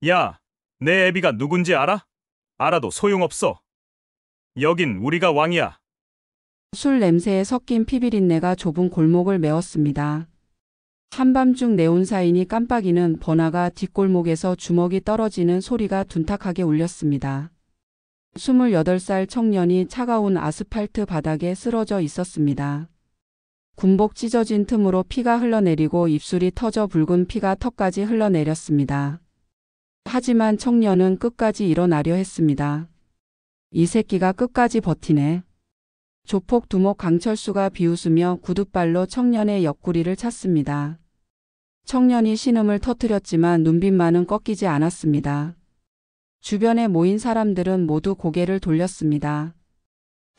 야, 내 애비가 누군지 알아? 알아도 소용없어. 여긴 우리가 왕이야. 술 냄새에 섞인 피비린내가 좁은 골목을 메웠습니다. 한밤중 네온사인이 깜빡이는 번화가 뒷골목에서 주먹이 떨어지는 소리가 둔탁하게 울렸습니다. 28살 청년이 차가운 아스팔트 바닥에 쓰러져 있었습니다. 군복 찢어진 틈으로 피가 흘러내리고 입술이 터져 붉은 피가 턱까지 흘러내렸습니다. 하지만 청년은 끝까지 일어나려 했습니다. 이 새끼가 끝까지 버티네. 조폭 두목 강철수가 비웃으며 구둣발로 청년의 옆구리를 찼습니다. 청년이 신음을 터뜨렸지만 눈빛만은 꺾이지 않았습니다. 주변에 모인 사람들은 모두 고개를 돌렸습니다.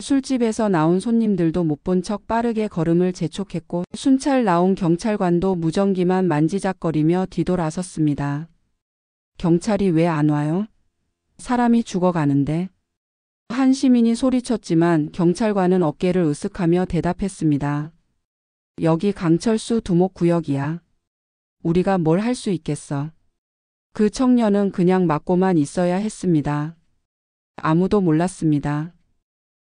술집에서 나온 손님들도 못 본 척 빠르게 걸음을 재촉했고 순찰 나온 경찰관도 무전기만 만지작거리며 뒤돌아섰습니다. 경찰이 왜 안 와요? 사람이 죽어가는데. 한 시민이 소리쳤지만 경찰관은 어깨를 으쓱하며 대답했습니다. 여기 강철수 두목구역이야. 우리가 뭘 할 수 있겠어. 그 청년은 그냥 맞고만 있어야 했습니다. 아무도 몰랐습니다.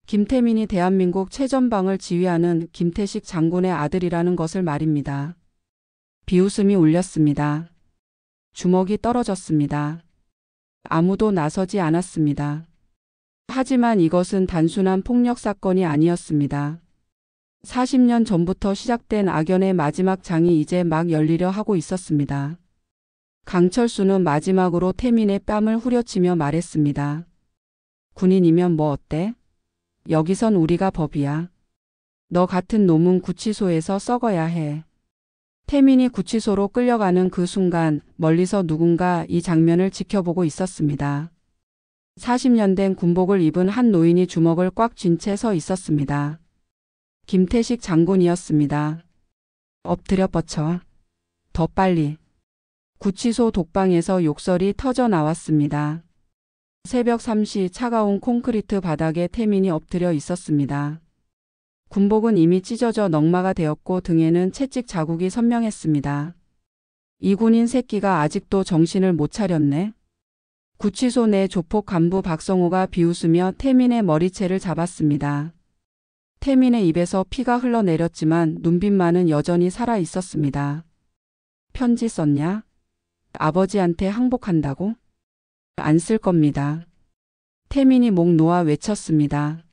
김태민이 대한민국 최전방을 지휘하는 김태식 장군의 아들이라는 것을 말입니다. 비웃음이 울렸습니다. 주먹이 떨어졌습니다. 아무도 나서지 않았습니다. 하지만 이것은 단순한 폭력 사건이 아니었습니다. 40년 전부터 시작된 악연의 마지막 장이 이제 막 열리려 하고 있었습니다. 강철수는 마지막으로 태민의 뺨을 후려치며 말했습니다. 군인이면 뭐 어때? 여기선 우리가 법이야. 너 같은 놈은 구치소에서 썩어야 해. 태민이 구치소로 끌려가는 그 순간 멀리서 누군가 이 장면을 지켜보고 있었습니다. 40년 된 군복을 입은 한 노인이 주먹을 꽉 쥔 채 서 있었습니다. 김태식 장군이었습니다. 엎드려 뻗쳐. 더 빨리. 구치소 독방에서 욕설이 터져 나왔습니다. 새벽 3시 차가운 콘크리트 바닥에 태민이 엎드려 있었습니다. 군복은 이미 찢어져 넝마가 되었고 등에는 채찍 자국이 선명했습니다. 이 군인 새끼가 아직도 정신을 못 차렸네. 구치소 내 조폭 간부 박성호가 비웃으며 태민의 머리채를 잡았습니다. 태민의 입에서 피가 흘러내렸지만 눈빛만은 여전히 살아 있었습니다. 편지 썼냐? 아버지한테 항복한다고? 안 쓸 겁니다. 태민이 목 놓아 외쳤습니다.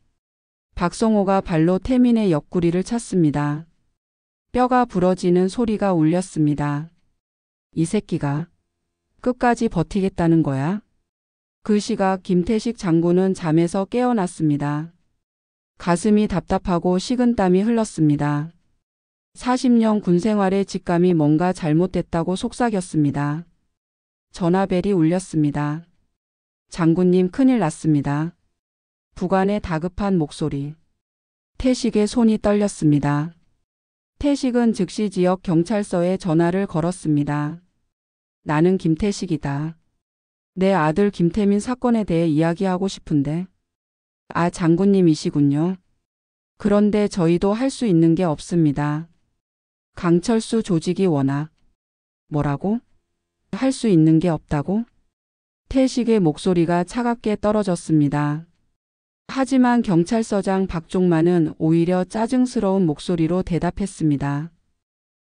박성호가 발로 태민의 옆구리를 찼습니다. 뼈가 부러지는 소리가 울렸습니다. 이 새끼가 끝까지 버티겠다는 거야? 그 시각 김태식 장군은 잠에서 깨어났습니다. 가슴이 답답하고 식은땀이 흘렀습니다. 40년 군 생활의 직감이 뭔가 잘못됐다고 속삭였습니다. 전화벨이 울렸습니다. 장군님 큰일 났습니다. 부관의 다급한 목소리. 태식의 손이 떨렸습니다. 태식은 즉시 지역 경찰서에 전화를 걸었습니다. 나는 김태식이다. 내 아들 김태민 사건에 대해 이야기하고 싶은데. 아, 장군님이시군요. 그런데 저희도 할 수 있는 게 없습니다. 강철수 조직이 워낙. 뭐라고? 할 수 있는 게 없다고? 태식의 목소리가 차갑게 떨어졌습니다. 하지만 경찰서장 박종만은 오히려 짜증스러운 목소리로 대답했습니다.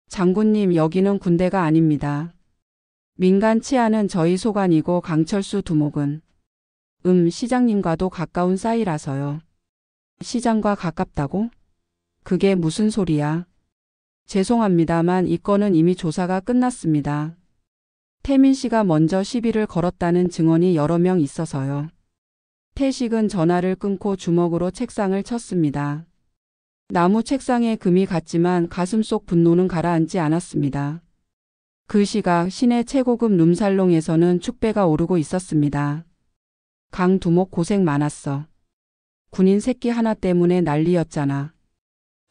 장군님, 여기는 군대가 아닙니다. 민간 치안은 저희 소관이고 강철수 두목은 시장님과도 가까운 사이라서요. 시장과 가깝다고? 그게 무슨 소리야? 죄송합니다만 이 건은 이미 조사가 끝났습니다. 태민 씨가 먼저 시비를 걸었다는 증언이 여러 명 있어서요. 태식은 전화를 끊고 주먹으로 책상을 쳤습니다. 나무 책상에 금이 갔지만 가슴속 분노는 가라앉지 않았습니다. 그 시각 시내 최고급 룸살롱에서는 축배가 오르고 있었습니다. 강두목 고생 많았어. 군인 새끼 하나 때문에 난리였잖아.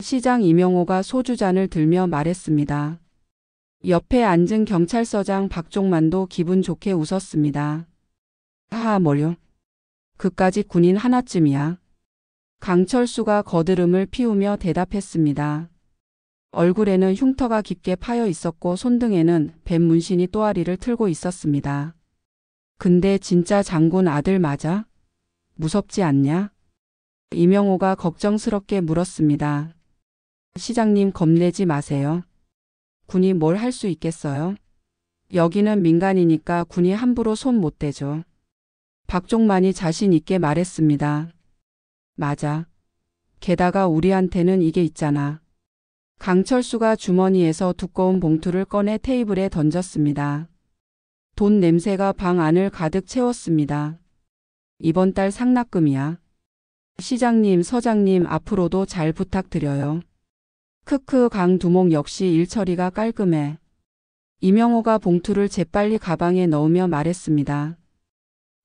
시장 이명호가 소주잔을 들며 말했습니다. 옆에 앉은 경찰서장 박종만도 기분 좋게 웃었습니다. 하하, 뭐요? 그까짓 군인 하나쯤이야. 강철수가 거드름을 피우며 대답했습니다. 얼굴에는 흉터가 깊게 파여 있었고 손등에는 뱀 문신이 또아리를 틀고 있었습니다. 근데 진짜 장군 아들 맞아? 무섭지 않냐? 이명호가 걱정스럽게 물었습니다. 시장님 겁내지 마세요. 군이 뭘 할 수 있겠어요? 여기는 민간이니까 군이 함부로 손 못 대죠. 박종만이 자신 있게 말했습니다. 맞아. 게다가 우리한테는 이게 있잖아. 강철수가 주머니에서 두꺼운 봉투를 꺼내 테이블에 던졌습니다. 돈 냄새가 방 안을 가득 채웠습니다. 이번 달 상납금이야. 시장님, 서장님 앞으로도 잘 부탁드려요. 크크 강두목 역시 일처리가 깔끔해. 이명호가 봉투를 재빨리 가방에 넣으며 말했습니다.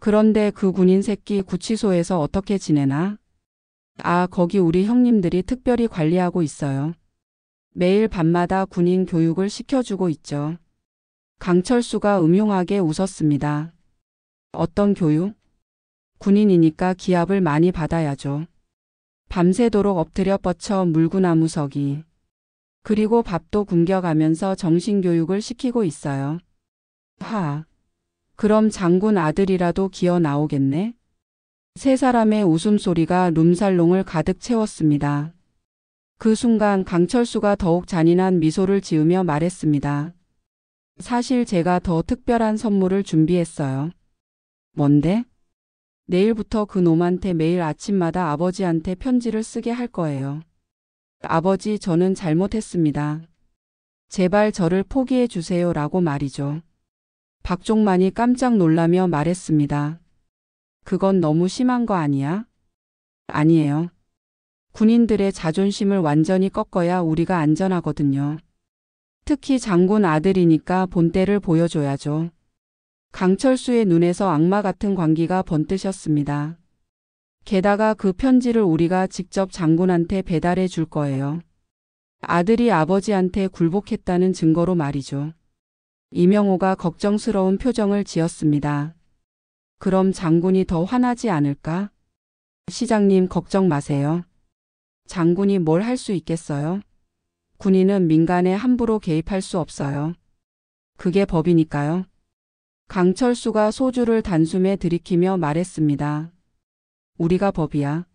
그런데 그 군인 새끼 구치소에서 어떻게 지내나? 아, 거기 우리 형님들이 특별히 관리하고 있어요. 매일 밤마다 군인 교육을 시켜주고 있죠. 강철수가 음흉하게 웃었습니다. 어떤 교육? 군인이니까 기합을 많이 받아야죠. 밤새도록 엎드려 뻗쳐 물구나무 서기. 그리고 밥도 굶겨가면서 정신교육을 시키고 있어요. 하, 그럼 장군 아들이라도 기어 나오겠네? 세 사람의 웃음소리가 룸살롱을 가득 채웠습니다. 그 순간 강철수가 더욱 잔인한 미소를 지으며 말했습니다. 사실 제가 더 특별한 선물을 준비했어요. 뭔데? 내일부터 그 놈한테 매일 아침마다 아버지한테 편지를 쓰게 할 거예요. 아버지, 저는 잘못했습니다. 제발 저를 포기해 주세요 라고 말이죠. 박종만이 깜짝 놀라며 말했습니다. 그건 너무 심한 거 아니야? 아니에요. 군인들의 자존심을 완전히 꺾어야 우리가 안전하거든요. 특히 장군 아들이니까 본때를 보여줘야죠. 강철수의 눈에서 악마 같은 광기가 번뜨셨습니다. 게다가 그 편지를 우리가 직접 장군한테 배달해 줄 거예요. 아들이 아버지한테 굴복했다는 증거로 말이죠. 이명호가 걱정스러운 표정을 지었습니다. 그럼 장군이 더 화나지 않을까? 시장님 걱정 마세요. 장군이 뭘 할 수 있겠어요? 군인은 민간에 함부로 개입할 수 없어요. 그게 법이니까요. 강철수가 소주를 단숨에 들이키며 말했습니다. 우리가 법이야.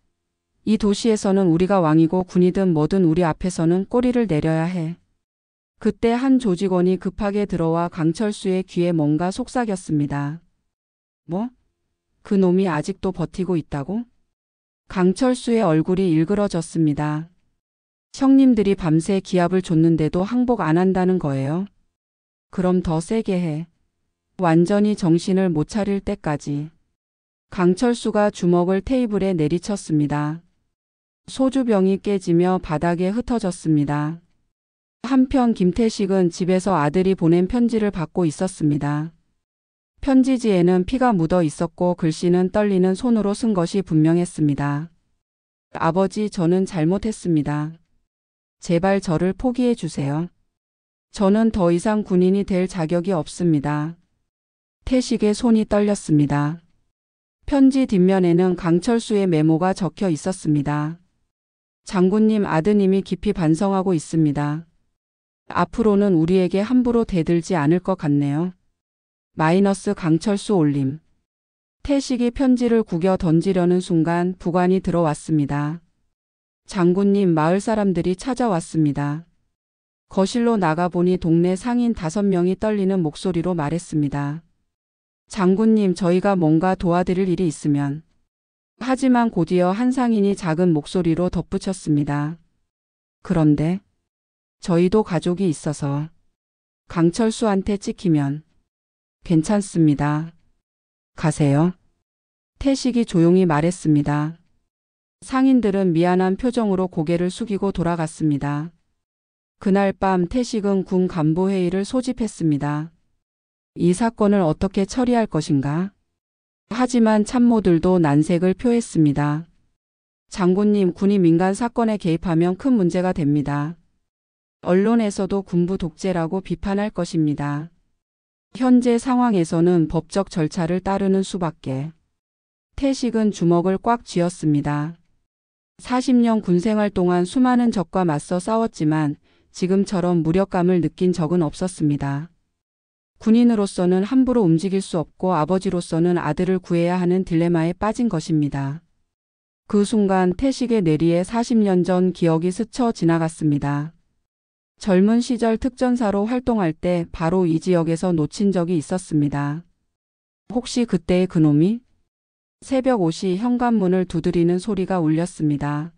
이 도시에서는 우리가 왕이고 군이든 뭐든 우리 앞에서는 꼬리를 내려야 해. 그때 한 조직원이 급하게 들어와 강철수의 귀에 뭔가 속삭였습니다. 뭐? 그 놈이 아직도 버티고 있다고? 강철수의 얼굴이 일그러졌습니다. 형님들이 밤새 기합을 줬는데도 항복 안 한다는 거예요? 그럼 더 세게 해. 완전히 정신을 못 차릴 때까지. 강철수가 주먹을 테이블에 내리쳤습니다. 소주병이 깨지며 바닥에 흩어졌습니다. 한편 김태식은 집에서 아들이 보낸 편지를 받고 있었습니다. 편지지에는 피가 묻어 있었고 글씨는 떨리는 손으로 쓴 것이 분명했습니다. 아버지, 저는 잘못했습니다. 제발 저를 포기해 주세요. 저는 더 이상 군인이 될 자격이 없습니다. 태식의 손이 떨렸습니다. 편지 뒷면에는 강철수의 메모가 적혀 있었습니다. 장군님, 아드님이 깊이 반성하고 있습니다. 앞으로는 우리에게 함부로 대들지 않을 것 같네요. 마이너스 강철수 올림. 태식이 편지를 구겨 던지려는 순간 부관이 들어왔습니다. 장군님, 마을 사람들이 찾아왔습니다. 거실로 나가보니 동네 상인 5명이 떨리는 목소리로 말했습니다. 장군님, 저희가 뭔가 도와드릴 일이 있으면. 하지만 곧이어 한 상인이 작은 목소리로 덧붙였습니다. 그런데 저희도 가족이 있어서 강철수한테 찍히면 괜찮습니다. 가세요. 태식이 조용히 말했습니다. 상인들은 미안한 표정으로 고개를 숙이고 돌아갔습니다. 그날 밤 태식은 군 간부회의를 소집했습니다. 이 사건을 어떻게 처리할 것인가? 하지만 참모들도 난색을 표했습니다. 장군님, 군이 민간 사건에 개입하면 큰 문제가 됩니다. 언론에서도 군부 독재라고 비판할 것입니다. 현재 상황에서는 법적 절차를 따르는 수밖에. 태식은 주먹을 꽉 쥐었습니다. 40년 군생활 동안 수많은 적과 맞서 싸웠지만 지금처럼 무력감을 느낀 적은 없었습니다. 군인으로서는 함부로 움직일 수 없고 아버지로서는 아들을 구해야 하는 딜레마에 빠진 것입니다. 그 순간 태식의 뇌리에 40년 전 기억이 스쳐 지나갔습니다. 젊은 시절 특전사로 활동할 때 바로 이 지역에서 놓친 적이 있었습니다. 혹시 그때의 그놈이? 새벽 5시 현관문을 두드리는 소리가 울렸습니다.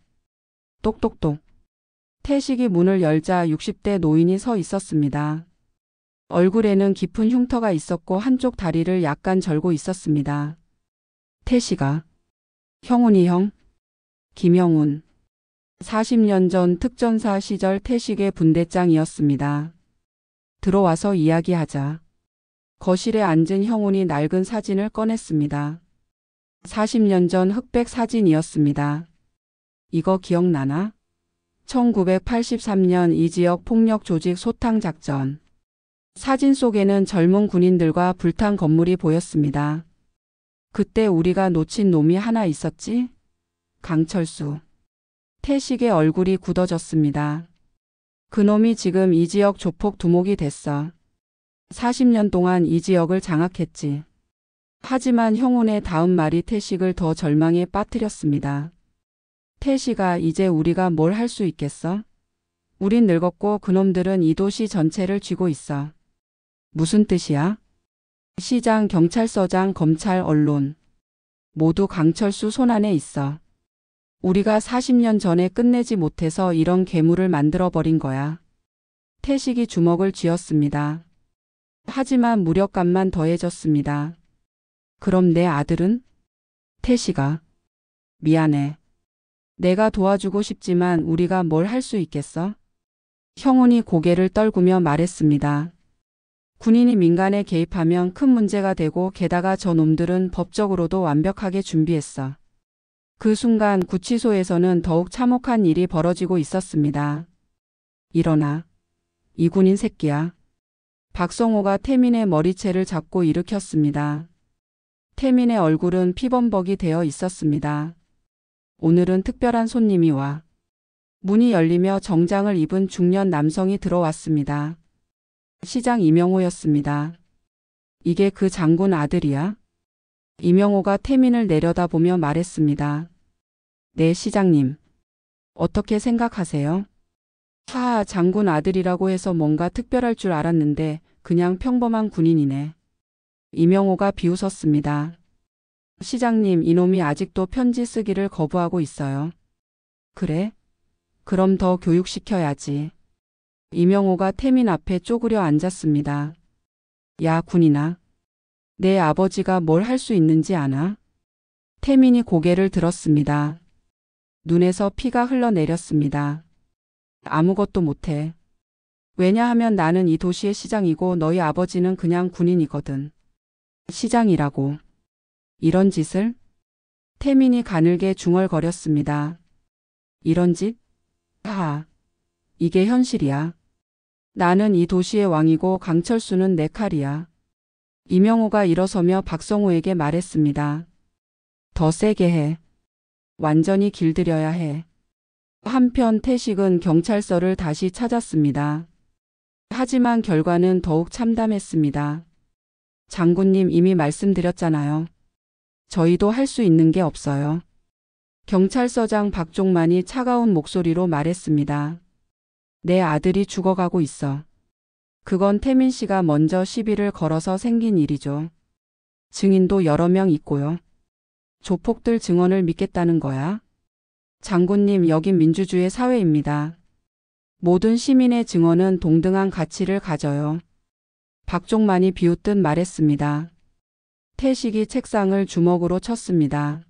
똑똑똑. 태식이 문을 열자 60대 노인이 서 있었습니다. 얼굴에는 깊은 흉터가 있었고 한쪽 다리를 약간 절고 있었습니다. 태식아. 형훈이 형. 김형훈. 40년 전 특전사 시절 태식의 분대장이었습니다. 들어와서 이야기하자. 거실에 앉은 형훈이 낡은 사진을 꺼냈습니다. 40년 전 흑백 사진이었습니다. 이거 기억나나? 1983년 이 지역 폭력 조직 소탕 작전. 사진 속에는 젊은 군인들과 불탄 건물이 보였습니다. 그때 우리가 놓친 놈이 하나 있었지? 강철수. 태식의 얼굴이 굳어졌습니다. 그놈이 지금 이 지역 조폭 두목이 됐어. 40년 동안 이 지역을 장악했지. 하지만 형훈의 다음 말이 태식을 더 절망에 빠뜨렸습니다. 태식아, 이제 우리가 뭘 할 수 있겠어? 우린 늙었고 그놈들은 이 도시 전체를 쥐고 있어. 무슨 뜻이야? 시장, 경찰서장, 검찰, 언론. 모두 강철수 손안에 있어. 우리가 40년 전에 끝내지 못해서 이런 괴물을 만들어버린 거야. 태식이 주먹을 쥐었습니다. 하지만 무력감만 더해졌습니다. 그럼 내 아들은? 태식아. 미안해. 내가 도와주고 싶지만 우리가 뭘 할 수 있겠어? 형훈이 고개를 떨구며 말했습니다. 군인이 민간에 개입하면 큰 문제가 되고 게다가 저 놈들은 법적으로도 완벽하게 준비했어. 그 순간 구치소에서는 더욱 참혹한 일이 벌어지고 있었습니다. 일어나. 이 군인 새끼야. 박성호가 태민의 머리채를 잡고 일으켰습니다. 태민의 얼굴은 피범벅이 되어 있었습니다. 오늘은 특별한 손님이 와. 문이 열리며 정장을 입은 중년 남성이 들어왔습니다. 시장 이명호였습니다. 이게 그 장군 아들이야? 이명호가 태민을 내려다보며 말했습니다. 네, 시장님. 어떻게 생각하세요? 하하, 장군 아들이라고 해서 뭔가 특별할 줄 알았는데 그냥 평범한 군인이네. 이명호가 비웃었습니다. 시장님, 이놈이 아직도 편지 쓰기를 거부하고 있어요. 그래? 그럼 더 교육시켜야지. 이명호가 태민 앞에 쪼그려 앉았습니다. 야, 군인아. 내 아버지가 뭘 할 수 있는지 아나? 태민이 고개를 들었습니다. 눈에서 피가 흘러내렸습니다. 아무것도 못해. 왜냐하면 나는 이 도시의 시장이고 너희 아버지는 그냥 군인이거든. 시장이라고. 이런 짓을? 태민이 가늘게 중얼거렸습니다. 이런 짓? 하하. 이게 현실이야. 나는 이 도시의 왕이고 강철수는 내 칼이야. 이명호가 일어서며 박성호에게 말했습니다. 더 세게 해. 완전히 길들여야 해. 한편 태식은 경찰서를 다시 찾았습니다. 하지만 결과는 더욱 참담했습니다. 장군님, 이미 말씀드렸잖아요. 저희도 할 수 있는 게 없어요. 경찰서장 박종만이 차가운 목소리로 말했습니다. 내 아들이 죽어가고 있어. 그건 태민 씨가 먼저 시비를 걸어서 생긴 일이죠. 증인도 여러 명 있고요. 조폭들 증언을 믿겠다는 거야? 장군님, 여긴 민주주의 사회입니다. 모든 시민의 증언은 동등한 가치를 가져요. 박종만이 비웃듯 말했습니다. 태식이 책상을 주먹으로 쳤습니다.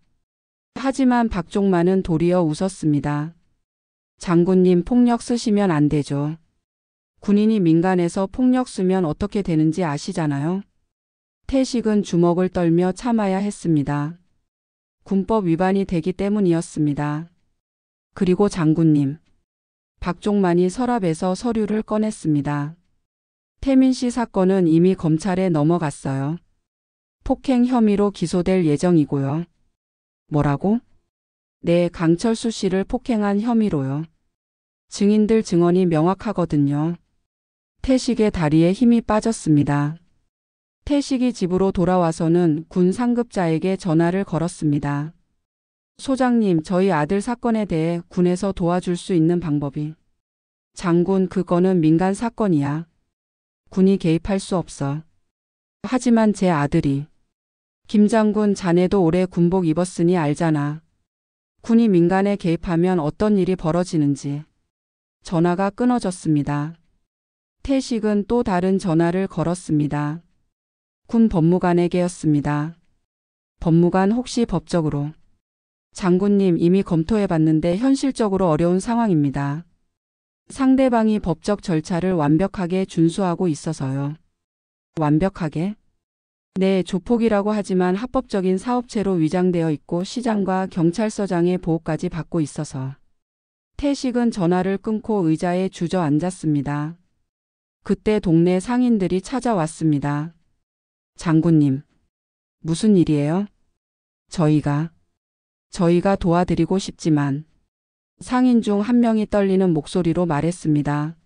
하지만 박종만은 도리어 웃었습니다. 장군님, 폭력 쓰시면 안 되죠. 군인이 민간에서 폭력 쓰면 어떻게 되는지 아시잖아요. 태식은 주먹을 떨며 참아야 했습니다. 군법 위반이 되기 때문이었습니다. 그리고 장군님. 박종만이 서랍에서 서류를 꺼냈습니다. 태민 씨 사건은 이미 검찰에 넘어갔어요. 폭행 혐의로 기소될 예정이고요. 뭐라고? 네, 강철수 씨를 폭행한 혐의로요. 증인들 증언이 명확하거든요. 태식의 다리에 힘이 빠졌습니다. 태식이 집으로 돌아와서는 군 상급자에게 전화를 걸었습니다. 소장님, 저희 아들 사건에 대해 군에서 도와줄 수 있는 방법이. 장군, 그거는 민간 사건이야. 군이 개입할 수 없어. 하지만 제 아들이. 김 장군, 자네도 올해 군복 입었으니 알잖아. 군이 민간에 개입하면 어떤 일이 벌어지는지. 전화가 끊어졌습니다. 태식은 또 다른 전화를 걸었습니다. 군 법무관에게였습니다. 법무관, 혹시 법적으로. 장군님, 이미 검토해봤는데 현실적으로 어려운 상황입니다. 상대방이 법적 절차를 완벽하게 준수하고 있어서요. 완벽하게? 네, 조폭이라고 하지만 합법적인 사업체로 위장되어 있고 시장과 경찰서장의 보호까지 받고 있어서. 태식은 전화를 끊고 의자에 주저앉았습니다. 그때 동네 상인들이 찾아왔습니다. 장군님, 무슨 일이에요? 저희가 도와드리고 싶지만. 상인 중 한 명이 떨리는 목소리로 말했습니다.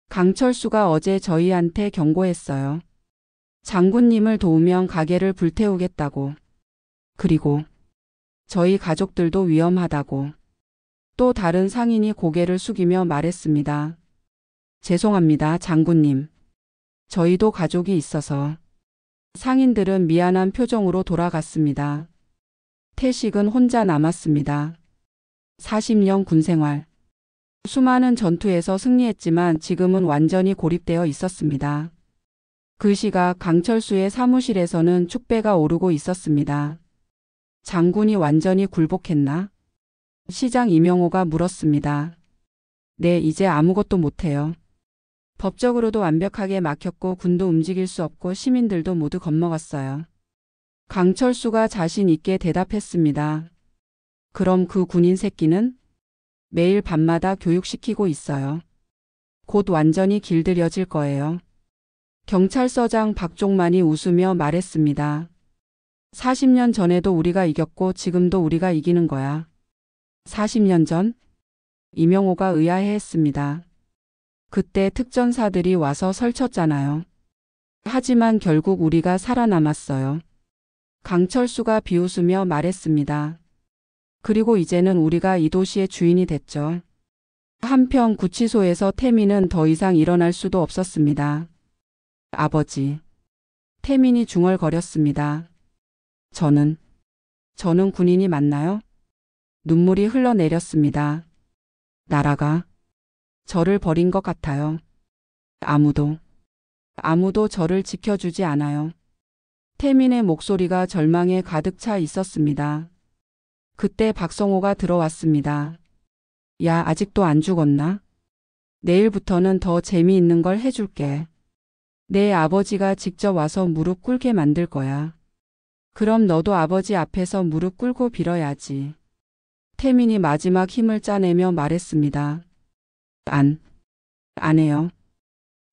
강철수가 어제 저희한테 경고했어요. 장군님을 도우면 가게를 불태우겠다고. 그리고 저희 가족들도 위험하다고. 또 다른 상인이 고개를 숙이며 말했습니다. 죄송합니다, 장군님. 저희도 가족이 있어서. 상인들은 미안한 표정으로 돌아갔습니다. 태식은 혼자 남았습니다. 40년 군생활. 수많은 전투에서 승리했지만 지금은 완전히 고립되어 있었습니다. 그 시각 강철수의 사무실에서는 축배가 오르고 있었습니다. 장군이 완전히 굴복했나? 시장 이명호가 물었습니다. 네, 이제 아무것도 못해요. 법적으로도 완벽하게 막혔고 군도 움직일 수 없고 시민들도 모두 겁먹었어요. 강철수가 자신 있게 대답했습니다. 그럼 그 군인 새끼는? 매일 밤마다 교육시키고 있어요. 곧 완전히 길들여질 거예요. 경찰서장 박종만이 웃으며 말했습니다. 40년 전에도 우리가 이겼고 지금도 우리가 이기는 거야. 40년 전? 이명호가 의아해했습니다. 그때 특전사들이 와서 설쳤잖아요. 하지만 결국 우리가 살아남았어요. 강철수가 비웃으며 말했습니다. 그리고 이제는 우리가 이 도시의 주인이 됐죠. 한편 구치소에서 태민은 더 이상 일어날 수도 없었습니다. 아버지. 태민이 중얼거렸습니다. 저는 군인이 맞나요? 눈물이 흘러내렸습니다. 나라가 저를 버린 것 같아요. 아무도 저를 지켜주지 않아요. 태민의 목소리가 절망에 가득 차 있었습니다. 그때 박성호가 들어왔습니다. 야, 아직도 안 죽었나? 내일부터는 더 재미있는 걸 해줄게. 내 아버지가 직접 와서 무릎 꿇게 만들 거야. 그럼 너도 아버지 앞에서 무릎 꿇고 빌어야지. 태민이 마지막 힘을 짜내며 말했습니다. 안 해요.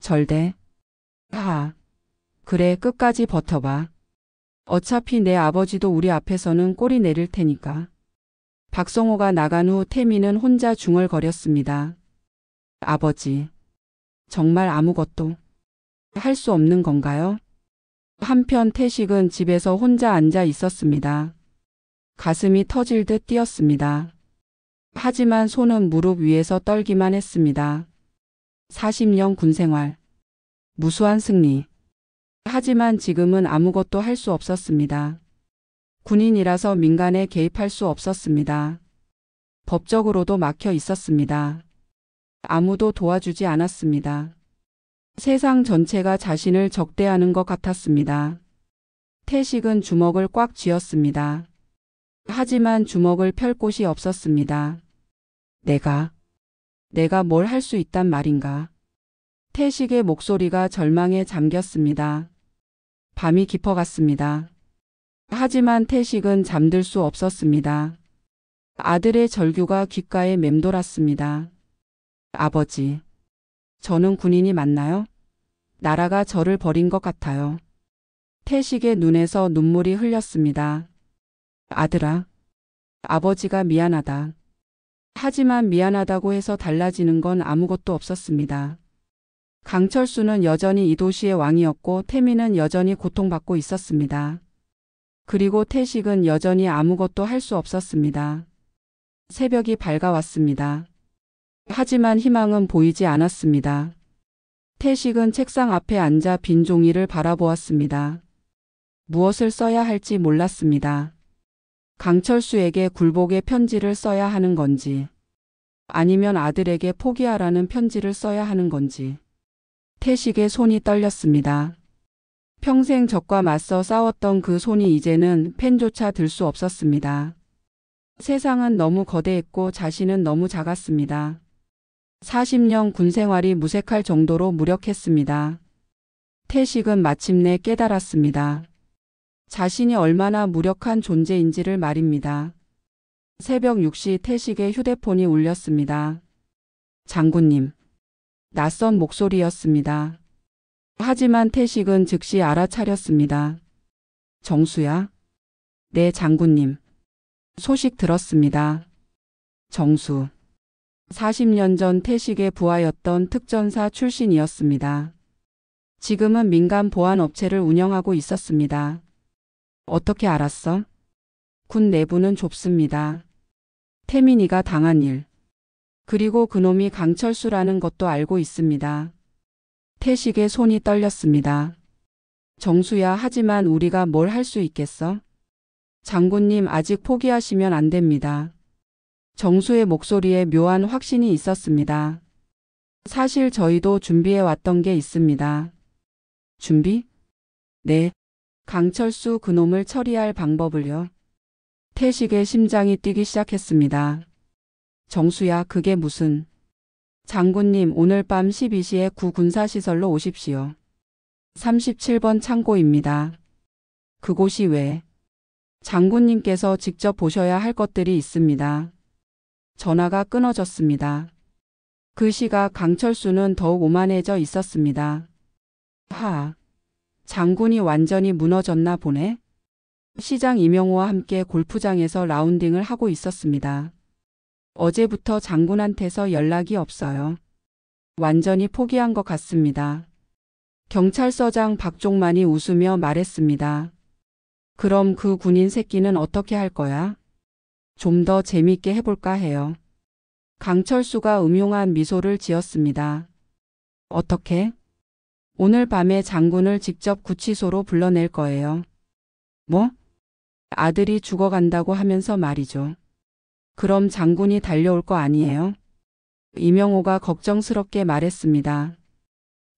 절대. 그래, 끝까지 버텨봐. 어차피 내 아버지도 우리 앞에서는 꼬리 내릴 테니까. 박성호가 나간 후 태민은 혼자 중얼거렸습니다. 아버지, 정말 아무것도 할 수 없는 건가요? 한편 태식은 집에서 혼자 앉아 있었습니다. 가슴이 터질 듯 뛰었습니다. 하지만 손은 무릎 위에서 떨기만 했습니다. 40년 군생활. 무수한 승리. 하지만 지금은 아무것도 할 수 없었습니다. 군인이라서 민간에 개입할 수 없었습니다. 법적으로도 막혀 있었습니다. 아무도 도와주지 않았습니다. 세상 전체가 자신을 적대하는 것 같았습니다. 태식은 주먹을 꽉 쥐었습니다. 하지만 주먹을 펼 곳이 없었습니다. 내가 뭘 할 수 있단 말인가? 태식의 목소리가 절망에 잠겼습니다. 밤이 깊어갔습니다. 하지만 태식은 잠들 수 없었습니다. 아들의 절규가 귓가에 맴돌았습니다. 아버지, 저는 군인이 맞나요? 나라가 저를 버린 것 같아요. 태식의 눈에서 눈물이 흘렸습니다. 아들아, 아버지가 미안하다. 하지만 미안하다고 해서 달라지는 건 아무것도 없었습니다. 강철수는 여전히 이 도시의 왕이었고 태민은 여전히 고통받고 있었습니다. 그리고 태식은 여전히 아무것도 할 수 없었습니다. 새벽이 밝아왔습니다. 하지만 희망은 보이지 않았습니다. 태식은 책상 앞에 앉아 빈 종이를 바라보았습니다. 무엇을 써야 할지 몰랐습니다. 강철수에게 굴복의 편지를 써야 하는 건지, 아니면 아들에게 포기하라는 편지를 써야 하는 건지. 태식의 손이 떨렸습니다. 평생 적과 맞서 싸웠던 그 손이 이제는 펜조차 들 수 없었습니다. 세상은 너무 거대했고 자신은 너무 작았습니다. 40년 군 생활이 무색할 정도로 무력했습니다. 태식은 마침내 깨달았습니다. 자신이 얼마나 무력한 존재인지를 말입니다. 새벽 6시 태식의 휴대폰이 울렸습니다. 장군님. 낯선 목소리였습니다. 하지만 태식은 즉시 알아차렸습니다. 정수야? 네, 장군님. 소식 들었습니다. 정수. 40년 전 태식의 부하였던 특전사 출신이었습니다. 지금은 민간 보안 업체를 운영하고 있었습니다. 어떻게 알았어? 군 내부는 좁습니다. 태민이가 당한 일. 그리고 그놈이 강철수라는 것도 알고 있습니다. 태식의 손이 떨렸습니다. 정수야, 하지만 우리가 뭘 할 수 있겠어? 장군님, 아직 포기하시면 안 됩니다. 정수의 목소리에 묘한 확신이 있었습니다. 사실 저희도 준비해 왔던 게 있습니다. 준비? 네. 강철수 그놈을 처리할 방법을요. 태식의 심장이 뛰기 시작했습니다. 정수야, 그게 무슨... 장군님, 오늘 밤 12시에 구 군사시설로 오십시오. 37번 창고입니다. 그곳이 왜? 장군님께서 직접 보셔야 할 것들이 있습니다. 전화가 끊어졌습니다. 그 시각 강철수는 더욱 오만해져 있었습니다. 장군이 완전히 무너졌나 보네. 시장 이명호와 함께 골프장에서 라운딩을 하고 있었습니다. 어제부터 장군한테서 연락이 없어요. 완전히 포기한 것 같습니다. 경찰서장 박종만이 웃으며 말했습니다. 그럼 그 군인 새끼는 어떻게 할 거야? 좀 더 재밌게 해볼까 해요. 강철수가 음흉한 미소를 지었습니다. 어떻게? 오늘 밤에 장군을 직접 구치소로 불러낼 거예요. 뭐? 아들이 죽어간다고 하면서 말이죠. 그럼 장군이 달려올 거 아니에요? 이명호가 걱정스럽게 말했습니다.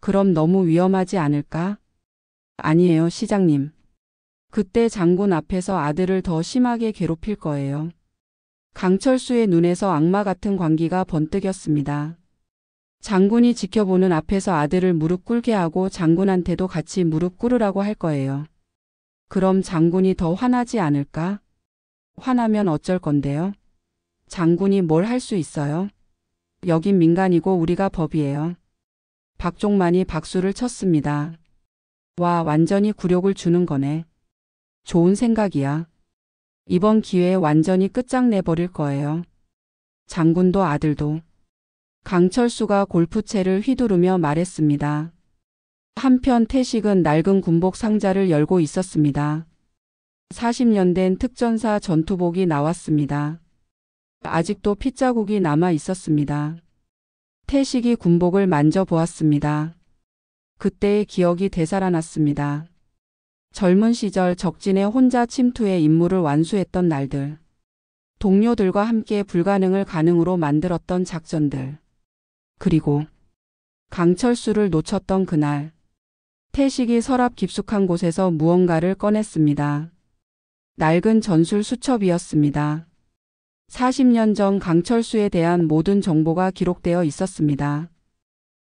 그럼 너무 위험하지 않을까? 아니에요, 시장님. 그때 장군 앞에서 아들을 더 심하게 괴롭힐 거예요. 강철수의 눈에서 악마 같은 광기가 번뜩였습니다. 장군이 지켜보는 앞에서 아들을 무릎 꿇게 하고 장군한테도 같이 무릎 꿇으라고 할 거예요. 그럼 장군이 더 화나지 않을까? 화나면 어쩔 건데요? 장군이 뭘 할 수 있어요? 여긴 민간이고 우리가 법이에요. 박종만이 박수를 쳤습니다. 와, 완전히 굴욕을 주는 거네. 좋은 생각이야. 이번 기회에 완전히 끝장내버릴 거예요. 장군도 아들도. 강철수가 골프채를 휘두르며 말했습니다. 한편 태식은 낡은 군복 상자를 열고 있었습니다. 40년 된 특전사 전투복이 나왔습니다. 아직도 핏자국이 남아 있었습니다. 태식이 군복을 만져보았습니다. 그때의 기억이 되살아났습니다. 젊은 시절 적진에 혼자 침투해 임무를 완수했던 날들. 동료들과 함께 불가능을 가능으로 만들었던 작전들. 그리고 강철수를 놓쳤던 그날. 태식이 서랍 깊숙한 곳에서 무언가를 꺼냈습니다. 낡은 전술 수첩이었습니다. 40년 전 강철수에 대한 모든 정보가 기록되어 있었습니다.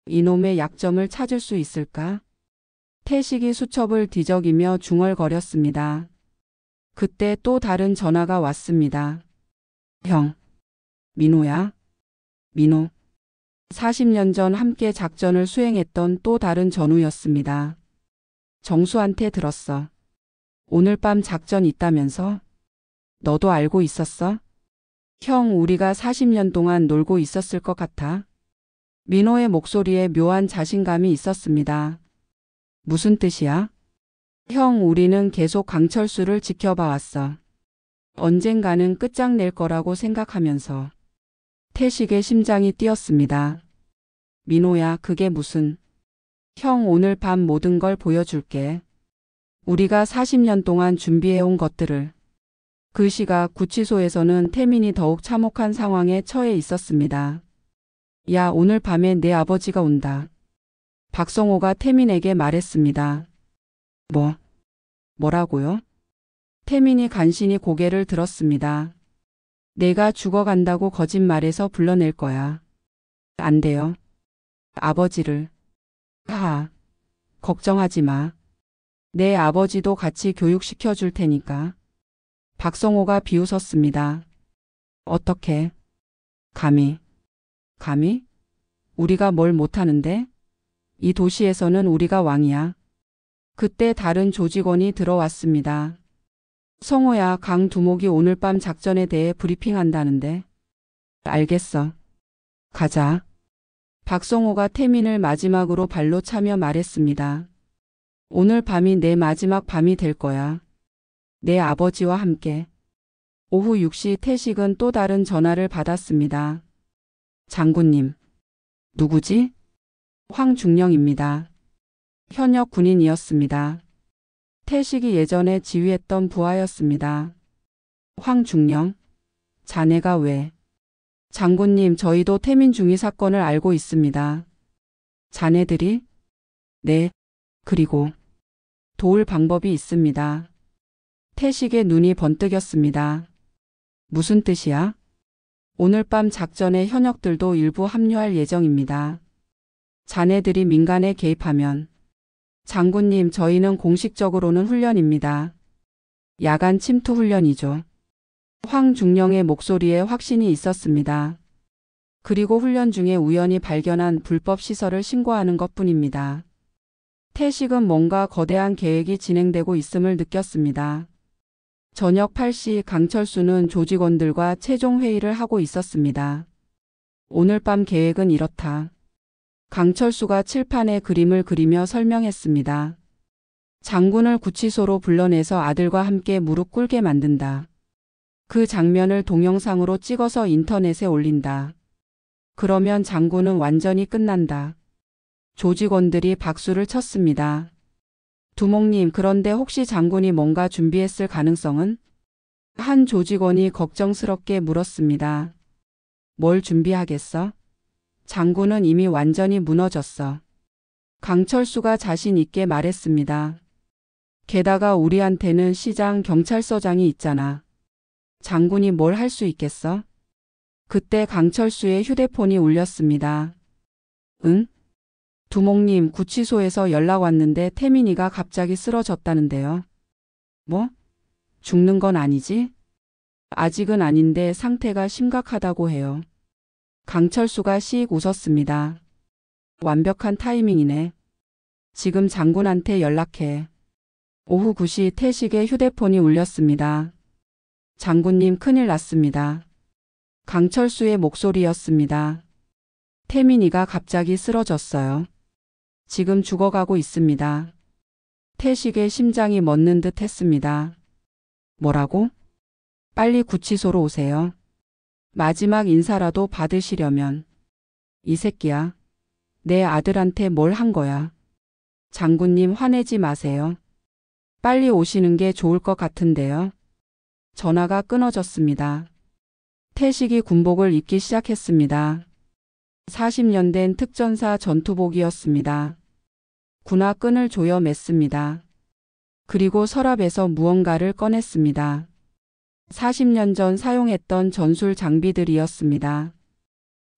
이놈의 약점을 찾을 수 있을까? 태식이 수첩을 뒤적이며 중얼거렸습니다. 그때 또 다른 전화가 왔습니다. 형. 민호야? 민호. 40년 전 함께 작전을 수행했던 또 다른 전우였습니다. 정수한테 들었어. 오늘 밤 작전 있다면서? 너도 알고 있었어? 형, 우리가 40년 동안 놀고 있었을 것 같아. 민호의 목소리에 묘한 자신감이 있었습니다. 무슨 뜻이야? 형, 우리는 계속 강철수를 지켜봐 왔어. 언젠가는 끝장낼 거라고 생각하면서. 태식의 심장이 뛰었습니다. 민호야, 그게 무슨. 형, 오늘 밤 모든 걸 보여줄게. 우리가 40년 동안 준비해온 것들을. 그 시각 구치소에서는 태민이 더욱 참혹한 상황에 처해 있었습니다. 야, 오늘 밤에 내 아버지가 온다. 박성호가 태민에게 말했습니다. 뭐라고요? 태민이 간신히 고개를 들었습니다. 내가 죽어간다고 거짓말해서 불러낼 거야. 안 돼요. 아버지를. 걱정하지 마. 내 아버지도 같이 교육시켜 줄 테니까. 박성호가 비웃었습니다. 어떻게? 감히? 우리가 뭘 못하는데? 이 도시에서는 우리가 왕이야. 그때 다른 조직원이 들어왔습니다. 성호야, 강 두목이 오늘 밤 작전에 대해 브리핑한다는데. 알겠어. 가자. 박성호가 태민을 마지막으로 발로 차며 말했습니다. 오늘 밤이 내 마지막 밤이 될 거야. 내 아버지와 함께. 오후 6시 태식은 또 다른 전화를 받았습니다. 장군님. 누구지? 황중령입니다. 현역 군인이었습니다. 태식이 예전에 지휘했던 부하였습니다. 황중령? 자네가 왜? 장군님, 저희도 태민 중위 사건을 알고 있습니다. 자네들이? 네. 그리고 도울 방법이 있습니다. 태식의 눈이 번뜩였습니다. 무슨 뜻이야? 오늘 밤 작전에 현역들도 일부 합류할 예정입니다. 자네들이 민간에 개입하면. 장군님, 저희는 공식적으로는 훈련입니다. 야간 침투 훈련이죠. 황중령의 목소리에 확신이 있었습니다. 그리고 훈련 중에 우연히 발견한 불법 시설을 신고하는 것뿐입니다. 태식은 뭔가 거대한 계획이 진행되고 있음을 느꼈습니다. 저녁 8시 강철수는 조직원들과 최종 회의를 하고 있었습니다. 오늘 밤 계획은 이렇다. 강철수가 칠판에 그림을 그리며 설명했습니다. 장군을 구치소로 불러내서 아들과 함께 무릎 꿇게 만든다. 그 장면을 동영상으로 찍어서 인터넷에 올린다. 그러면 장군은 완전히 끝난다. 조직원들이 박수를 쳤습니다. 두목님, 그런데 혹시 장군이 뭔가 준비했을 가능성은? 한 조직원이 걱정스럽게 물었습니다. 뭘 준비하겠어? 장군은 이미 완전히 무너졌어. 강철수가 자신 있게 말했습니다. 게다가 우리한테는 시장 경찰서장이 있잖아. 장군이 뭘 할 수 있겠어? 그때 강철수의 휴대폰이 울렸습니다. 응? 두목님, 구치소에서 연락 왔는데 태민이가 갑자기 쓰러졌다는데요. 뭐? 죽는 건 아니지? 아직은 아닌데 상태가 심각하다고 해요. 강철수가 씩 웃었습니다. 완벽한 타이밍이네. 지금 장군한테 연락해. 오후 9시 태식의 휴대폰이 울렸습니다. 장군님, 큰일 났습니다. 강철수의 목소리였습니다. 태민이가 갑자기 쓰러졌어요. 지금 죽어가고 있습니다. 태식의 심장이 멎는 듯 했습니다. 뭐라고? 빨리 구치소로 오세요. 마지막 인사라도 받으시려면. 이 새끼야. 내 아들한테 뭘 한 거야. 장군님, 화내지 마세요. 빨리 오시는 게 좋을 것 같은데요. 전화가 끊어졌습니다. 태식이 군복을 입기 시작했습니다. 40년 된 특전사 전투복이었습니다. 군화 끈을 조여 맸습니다. 그리고 서랍에서 무언가를 꺼냈습니다. 40년 전 사용했던 전술 장비들이었습니다.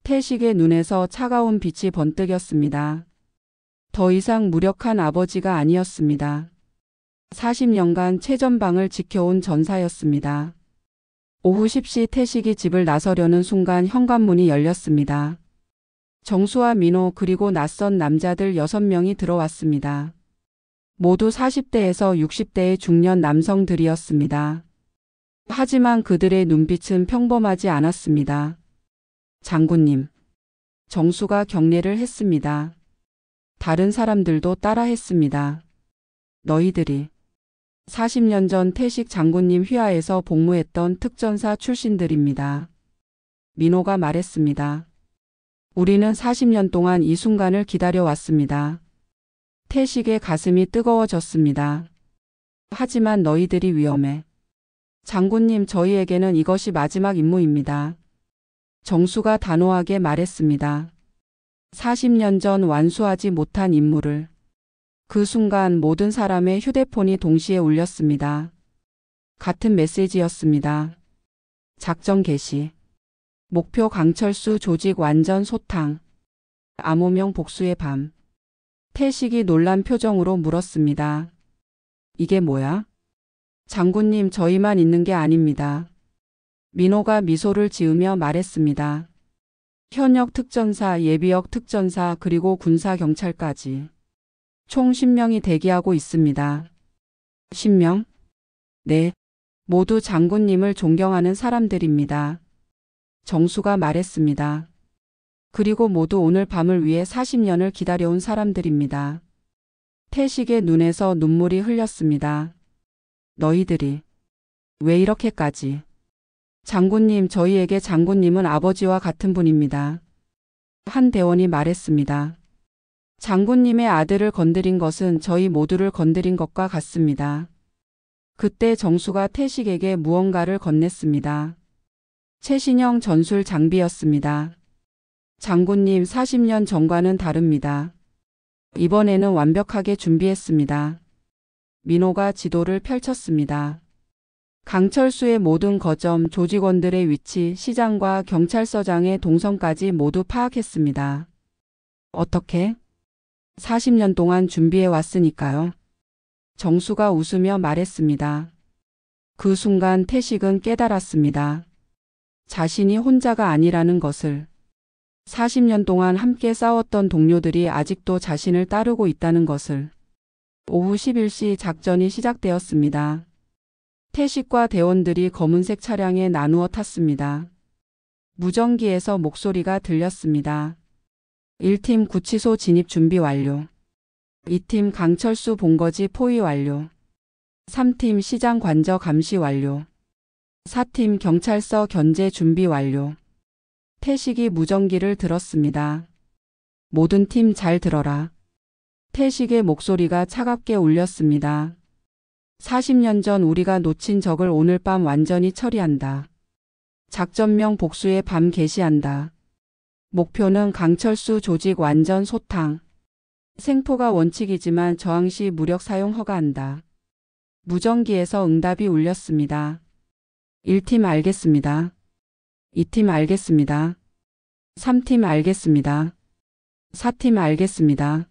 태식의 눈에서 차가운 빛이 번뜩였습니다. 더 이상 무력한 아버지가 아니었습니다. 40년간 최전방을 지켜온 전사였습니다. 오후 10시 태식이 집을 나서려는 순간 현관문이 열렸습니다. 정수와 민호 그리고 낯선 남자들 6명이 들어왔습니다. 모두 40대에서 60대의 중년 남성들이었습니다. 하지만 그들의 눈빛은 평범하지 않았습니다. 장군님. 정수가 경례를 했습니다. 다른 사람들도 따라 했습니다. 너희들이 40년 전 태식 장군님 휘하에서 복무했던 특전사 출신들입니다. 민호가 말했습니다. 우리는 40년 동안 이 순간을 기다려왔습니다. 태식의 가슴이 뜨거워졌습니다. 하지만 너희들이 위험해. 장군님, 저희에게는 이것이 마지막 임무입니다. 정수가 단호하게 말했습니다. 40년 전 완수하지 못한 임무를. 그 순간 모든 사람의 휴대폰이 동시에 울렸습니다. 같은 메시지였습니다. 작전 개시. 목표 강철수 조직 완전 소탕. 암호명 복수의 밤. 태식이 놀란 표정으로 물었습니다. 이게 뭐야? 장군님, 저희만 있는 게 아닙니다. 민호가 미소를 지으며 말했습니다. 현역 특전사, 예비역 특전사, 그리고 군사 경찰까지. 총 10명이 대기하고 있습니다. 10명? 네. 모두 장군님을 존경하는 사람들입니다. 정수가 말했습니다. 그리고 모두 오늘 밤을 위해 40년을 기다려온 사람들입니다. 태식의 눈에서 눈물이 흘렸습니다. 너희들이 왜 이렇게까지? 장군님, 저희에게 장군님은 아버지와 같은 분입니다. 한 대원이 말했습니다. 장군님의 아들을 건드린 것은 저희 모두를 건드린 것과 같습니다. 그때 정수가 태식에게 무언가를 건넸습니다. 최신형 전술 장비였습니다. 장군님, 40년 전과는 다릅니다. 이번에는 완벽하게 준비했습니다. 민호가 지도를 펼쳤습니다. 강철수의 모든 거점, 조직원들의 위치, 시장과 경찰서장의 동선까지 모두 파악했습니다. 어떻게? 40년 동안 준비해 왔으니까요. 정수가 웃으며 말했습니다. 그 순간 태식은 깨달았습니다. 자신이 혼자가 아니라는 것을. 40년 동안 함께 싸웠던 동료들이 아직도 자신을 따르고 있다는 것을. 오후 11시 작전이 시작되었습니다. 태식과 대원들이 검은색 차량에 나누어 탔습니다. 무전기에서 목소리가 들렸습니다. 1팀 구치소 진입 준비 완료. 2팀 강철수 본거지 포위 완료. 3팀 시장 관저 감시 완료. 4팀 경찰서 견제 준비 완료. 태식이 무전기를 들었습니다. 모든 팀 잘 들어라. 태식의 목소리가 차갑게 울렸습니다. 40년 전 우리가 놓친 적을 오늘 밤 완전히 처리한다. 작전명 복수의 밤 개시한다. 목표는 강철수 조직 완전 소탕. 생포가 원칙이지만 저항 시 무력 사용 허가한다. 무전기에서 응답이 울렸습니다. 1팀 알겠습니다. 2팀 알겠습니다. 3팀 알겠습니다. 4팀 알겠습니다.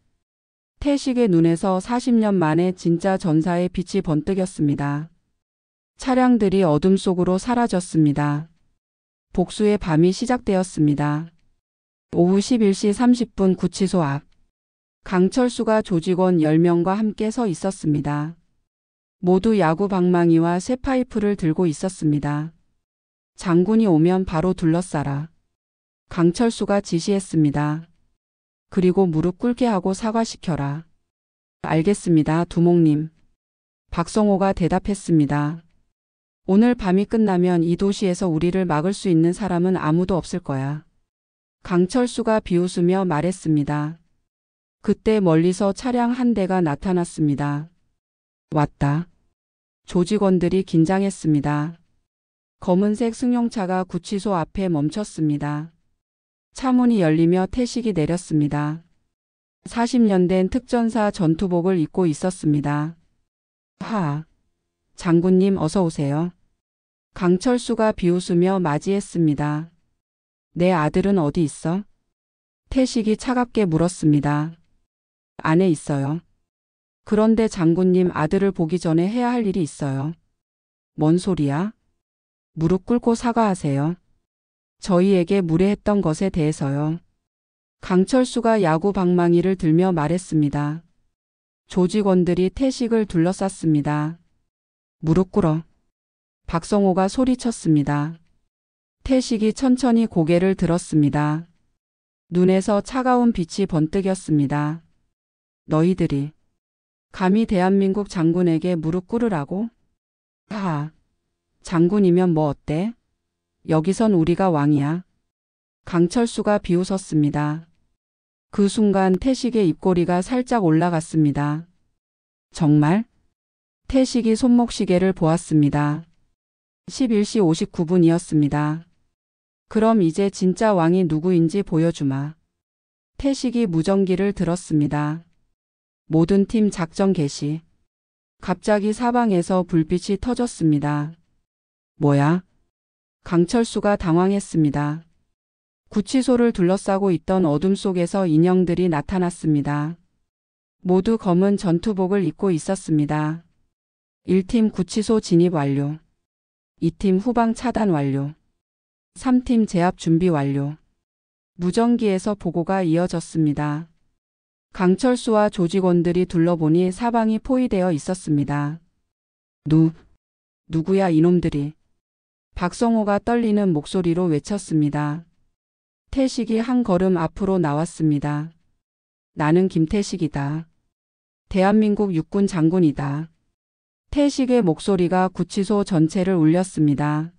태식의 눈에서 40년 만에 진짜 전사의 빛이 번뜩였습니다. 차량들이 어둠 속으로 사라졌습니다. 복수의 밤이 시작되었습니다. 오후 11시 30분 구치소 앞. 강철수가 조직원 10명과 함께 서 있었습니다. 모두 야구 방망이와 쇠파이프를 들고 있었습니다. 장군이 오면 바로 둘러싸라. 강철수가 지시했습니다. 그리고 무릎 꿇게 하고 사과시켜라. 알겠습니다, 두목님. 박성호가 대답했습니다. 오늘 밤이 끝나면 이 도시에서 우리를 막을 수 있는 사람은 아무도 없을 거야. 강철수가 비웃으며 말했습니다. 그때 멀리서 차량 한 대가 나타났습니다. 왔다. 조직원들이 긴장했습니다. 검은색 승용차가 구치소 앞에 멈췄습니다. 차문이 열리며 태식이 내렸습니다. 40년 된 특전사 전투복을 입고 있었습니다. 하, 장군님 어서 오세요. 강철수가 비웃으며 맞이했습니다. 내 아들은 어디 있어? 태식이 차갑게 물었습니다. 안에 있어요. 그런데 장군님, 아들을 보기 전에 해야 할 일이 있어요. 뭔 소리야? 무릎 꿇고 사과하세요. 저희에게 무례했던 것에 대해서요. 강철수가 야구 방망이를 들며 말했습니다. 조직원들이 태식을 둘러쌌습니다. 무릎 꿇어. 박성호가 소리쳤습니다. 태식이 천천히 고개를 들었습니다. 눈에서 차가운 빛이 번뜩였습니다. 너희들이 감히 대한민국 장군에게 무릎 꿇으라고? 하하. 장군이면 뭐 어때? 여기선 우리가 왕이야. 강철수가 비웃었습니다. 그 순간 태식의 입꼬리가 살짝 올라갔습니다. 정말? 태식이 손목시계를 보았습니다. 11시 59분이었습니다. 그럼 이제 진짜 왕이 누구인지 보여주마. 태식이 무전기를 들었습니다. 모든 팀 작전 개시. 갑자기 사방에서 불빛이 터졌습니다. 뭐야? 강철수가 당황했습니다. 구치소를 둘러싸고 있던 어둠 속에서 인형들이 나타났습니다. 모두 검은 전투복을 입고 있었습니다. 1팀 구치소 진입 완료. 2팀 후방 차단 완료. 3팀 제압 준비 완료. 무전기에서 보고가 이어졌습니다. 강철수와 조직원들이 둘러보니 사방이 포위되어 있었습니다. 누구야 이놈들이? 박성호가 떨리는 목소리로 외쳤습니다. 태식이 한 걸음 앞으로 나왔습니다. 나는 김태식이다. 대한민국 육군 장군이다. 태식의 목소리가 구치소 전체를 울렸습니다.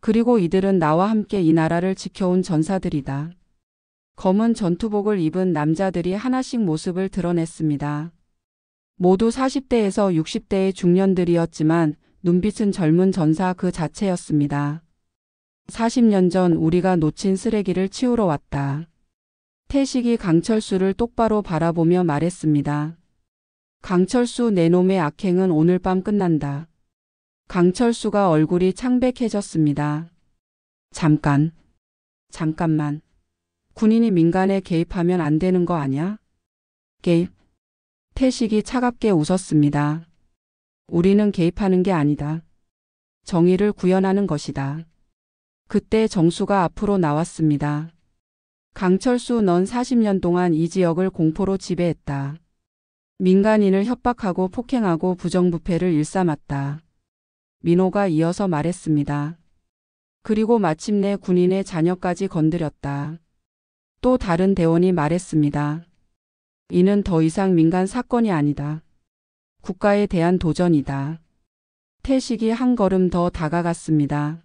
그리고 이들은 나와 함께 이 나라를 지켜온 전사들이다. 검은 전투복을 입은 남자들이 하나씩 모습을 드러냈습니다. 모두 40대에서 60대의 중년들이었지만 눈빛은 젊은 전사 그 자체였습니다. 40년 전 우리가 놓친 쓰레기를 치우러 왔다. 태식이 강철수를 똑바로 바라보며 말했습니다. 강철수 내놈의 악행은 오늘 밤 끝난다. 강철수가 얼굴이 창백해졌습니다. 잠깐만. 군인이 민간에 개입하면 안 되는 거 아냐? 개입? 태식이 차갑게 웃었습니다. 우리는 개입하는 게 아니다. 정의를 구현하는 것이다. 그때 정수가 앞으로 나왔습니다. 강철수, 넌 40년 동안 이 지역을 공포로 지배했다. 민간인을 협박하고 폭행하고 부정부패를 일삼았다. 민호가 이어서 말했습니다. 그리고 마침내 군인의 자녀까지 건드렸다. 또 다른 대원이 말했습니다. 이는 더 이상 민간 사건이 아니다. 국가에 대한 도전이다. 태식이 한 걸음 더 다가갔습니다.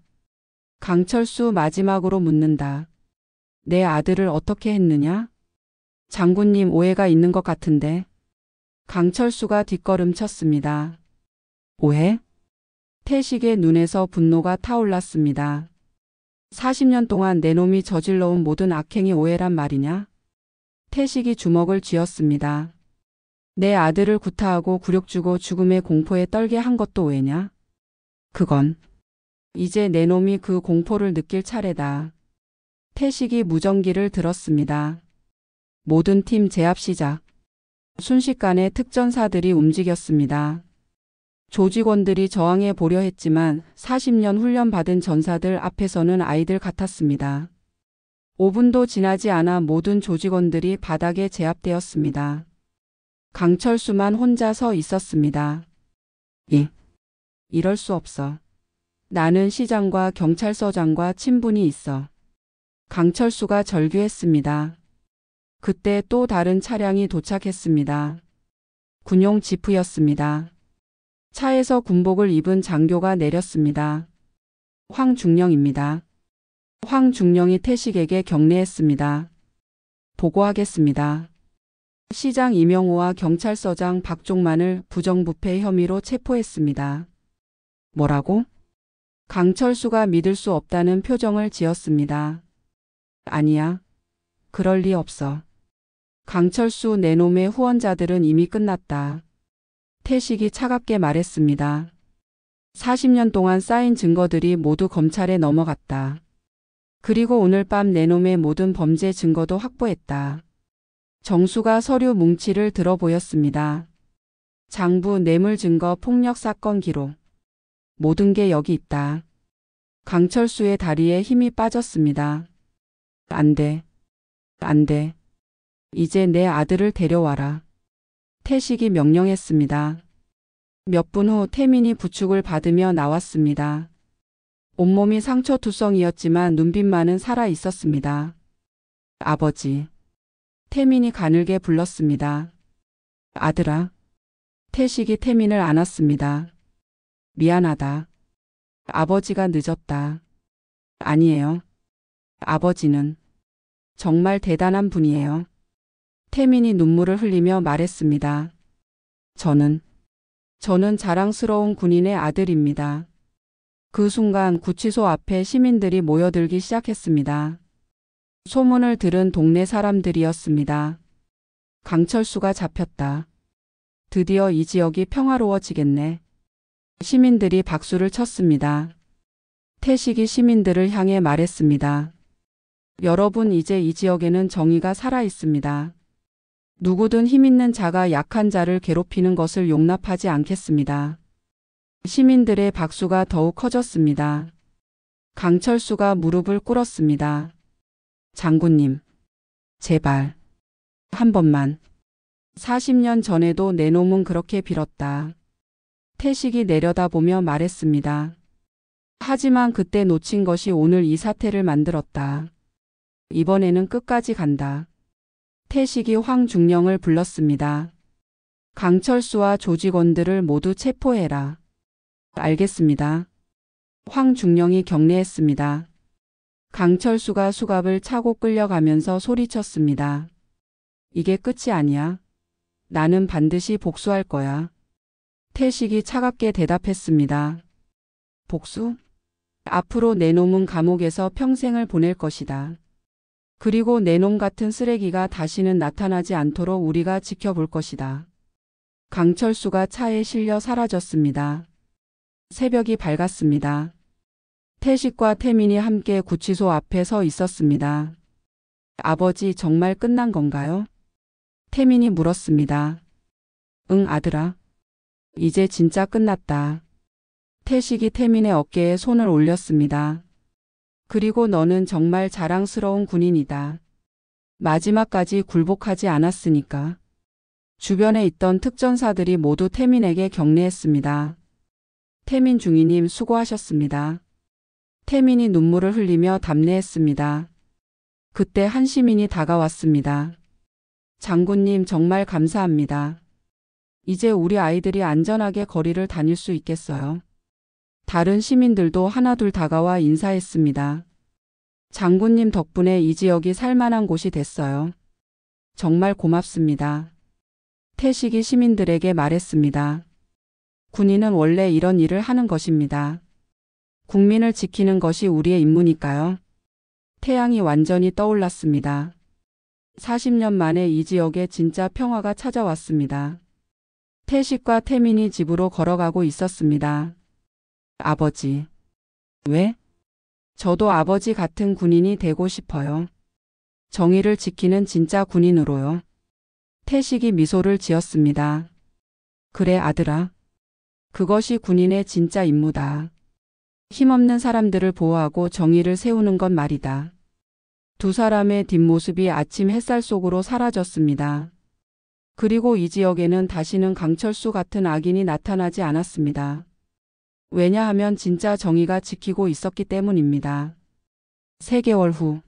강철수, 마지막으로 묻는다. 내 아들을 어떻게 했느냐? 장군님, 오해가 있는 것 같은데. 강철수가 뒷걸음쳤습니다. 오해? 태식의 눈에서 분노가 타올랐습니다. 40년 동안 내 놈이 저질러온 모든 악행이 오해란 말이냐? 태식이 주먹을 쥐었습니다. 내 아들을 구타하고 굴욕 주고 죽음의 공포에 떨게 한 것도 오해냐? 그건 이제 내 놈이 그 공포를 느낄 차례다. 태식이 무전기를 들었습니다. 모든 팀 제압 시작. 순식간에 특전사들이 움직였습니다. 조직원들이 저항해 보려 했지만 40년 훈련받은 전사들 앞에서는 아이들 같았습니다. 5분도 지나지 않아 모든 조직원들이 바닥에 제압되었습니다. 강철수만 혼자 서 있었습니다. 이럴 수 없어. 나는 시장과 경찰서장과 친분이 있어. 강철수가 절규했습니다. 그때 또 다른 차량이 도착했습니다. 군용 지프였습니다. 차에서 군복을 입은 장교가 내렸습니다. 황중령입니다. 황중령이 태식에게 경례했습니다. 보고하겠습니다. 시장 이명호와 경찰서장 박종만을 부정부패 혐의로 체포했습니다. 뭐라고? 강철수가 믿을 수 없다는 표정을 지었습니다. 아니야. 그럴 리 없어. 강철수, 내 놈의 후원자들은 이미 끝났다. 태식이 차갑게 말했습니다. 40년 동안 쌓인 증거들이 모두 검찰에 넘어갔다. 그리고 오늘 밤 내 놈의 모든 범죄 증거도 확보했다. 정수가 서류 뭉치를 들어 보였습니다. 장부, 뇌물 증거, 폭력 사건 기록. 모든 게 여기 있다. 강철수의 다리에 힘이 빠졌습니다. 안 돼. 이제 내 아들을 데려와라. 태식이 명령했습니다. 몇 분 후 태민이 부축을 받으며 나왔습니다. 온몸이 상처투성이었지만 눈빛만은 살아 있었습니다. 아버지. 태민이 가늘게 불렀습니다. 아들아. 태식이 태민을 안았습니다. 미안하다. 아버지가 늦었다. 아니에요. 아버지는 정말 대단한 분이에요. 태민이 눈물을 흘리며 말했습니다. 저는 자랑스러운 군인의 아들입니다. 그 순간 구치소 앞에 시민들이 모여들기 시작했습니다. 소문을 들은 동네 사람들이었습니다. 강철수가 잡혔다. 드디어 이 지역이 평화로워지겠네. 시민들이 박수를 쳤습니다. 태식이 시민들을 향해 말했습니다. 여러분, 이제 이 지역에는 정의가 살아 있습니다. 누구든 힘있는 자가 약한 자를 괴롭히는 것을 용납하지 않겠습니다. 시민들의 박수가 더욱 커졌습니다. 강철수가 무릎을 꿇었습니다. 장군님, 제발 한 번만. 40년 전에도 내 놈은 그렇게 빌었다. 태식이 내려다보며 말했습니다. 하지만 그때 놓친 것이 오늘 이 사태를 만들었다. 이번에는 끝까지 간다. 태식이 황중령을 불렀습니다. 강철수와 조직원들을 모두 체포해라. 알겠습니다. 황중령이 경례했습니다. 강철수가 수갑을 차고 끌려가면서 소리쳤습니다. 이게 끝이 아니야. 나는 반드시 복수할 거야. 태식이 차갑게 대답했습니다. 복수? 앞으로 내 놈은 감옥에서 평생을 보낼 것이다. 그리고 내 놈 같은 쓰레기가 다시는 나타나지 않도록 우리가 지켜볼 것이다. 강철수가 차에 실려 사라졌습니다. 새벽이 밝았습니다. 태식과 태민이 함께 구치소 앞에 서 있었습니다. 아버지, 정말 끝난 건가요? 태민이 물었습니다. 응, 아들아. 이제 진짜 끝났다. 태식이 태민의 어깨에 손을 올렸습니다. 그리고 너는 정말 자랑스러운 군인이다. 마지막까지 굴복하지 않았으니까. 주변에 있던 특전사들이 모두 태민에게 경례했습니다. 태민 중위님, 수고하셨습니다. 태민이 눈물을 흘리며 답례했습니다. 그때 한 시민이 다가왔습니다. 장군님, 정말 감사합니다. 이제 우리 아이들이 안전하게 거리를 다닐 수 있겠어요. 다른 시민들도 하나둘 다가와 인사했습니다. 장군님 덕분에 이 지역이 살만한 곳이 됐어요. 정말 고맙습니다. 태식이 시민들에게 말했습니다. 군인은 원래 이런 일을 하는 것입니다. 국민을 지키는 것이 우리의 임무니까요. 태양이 완전히 떠올랐습니다. 40년 만에 이 지역에 진짜 평화가 찾아왔습니다. 태식과 태민이 집으로 걸어가고 있었습니다. 아버지. 왜? 저도 아버지 같은 군인이 되고 싶어요. 정의를 지키는 진짜 군인으로요. 태식이 미소를 지었습니다. 그래, 아들아. 그것이 군인의 진짜 임무다. 힘없는 사람들을 보호하고 정의를 세우는 것 말이다. 두 사람의 뒷모습이 아침 햇살 속으로 사라졌습니다. 그리고 이 지역에는 다시는 강철수 같은 악인이 나타나지 않았습니다. 왜냐하면 진짜 정의가 지키고 있었기 때문입니다. 3개월 후